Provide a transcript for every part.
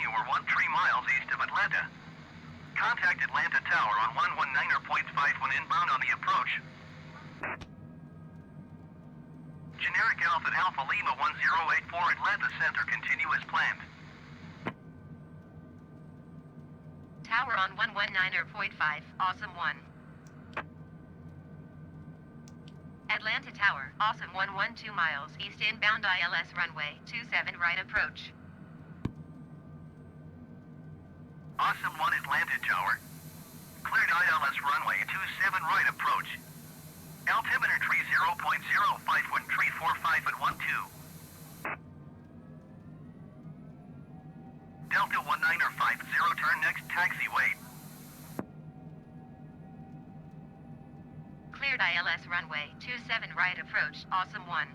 continue or 13 miles east of Atlanta. Contact Atlanta Tower on 119.5 when inbound on the approach. Generic Alpha Lima 1084 Atlanta Center, continue as planned. Tower on 119.5, Awesome 1. Atlanta Tower, Awesome 112 miles east inbound ILS runway 27 right approach. Awesome 1 Atlanta Tower. Cleared ILS runway 27 right approach. Altimeter 30.05 when 345 at 12. Delta 1950, turn next taxiway. Cleared ILS runway 27 right approach, Awesome 1.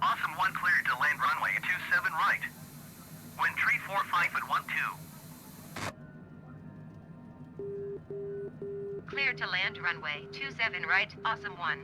Awesome 1 cleared to land runway 27 right. Wind 345 at 12. Cleared to land runway 27 right, Awesome 1.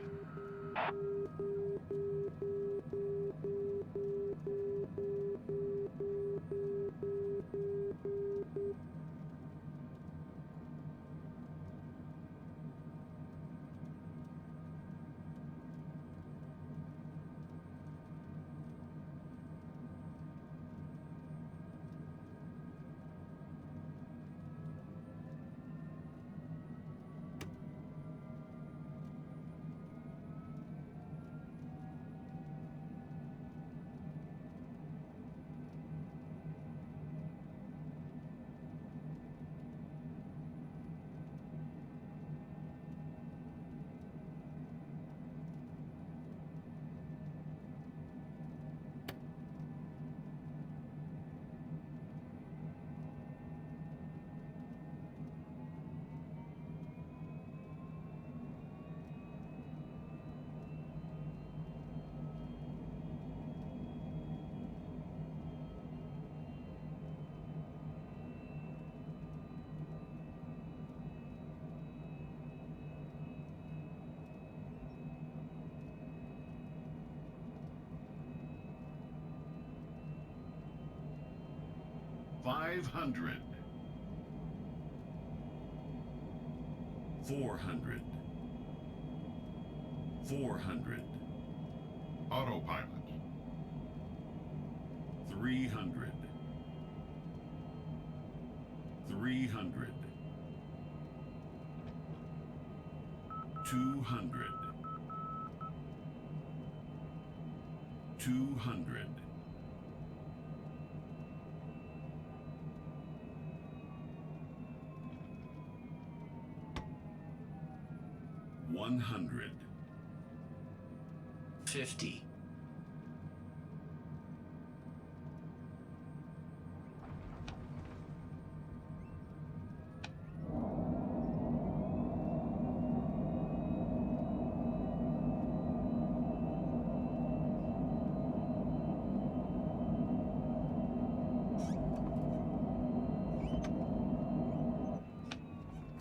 $500, $400, $400, autopilot, $300, $300, $200, $200, $100, $50,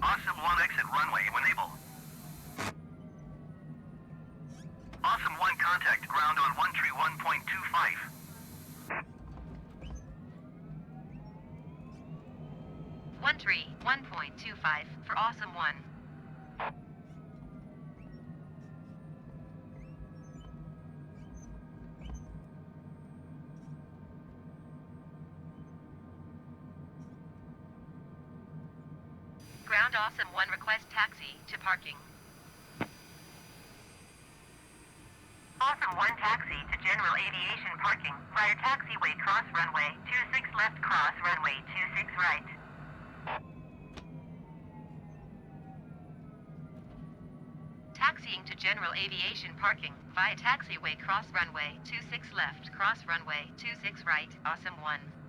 Awesome 1 exit runway when able. Awesome 1 contact ground on 131.25. 1.25 for Awesome 1. Ground Awesome 1 request taxi to parking. Awesome 1 taxi to General Aviation parking via taxiway cross runway 26 left cross runway 26 right. Taxiing to General Aviation parking via taxiway cross runway 26 left cross runway 26 right, Awesome 1.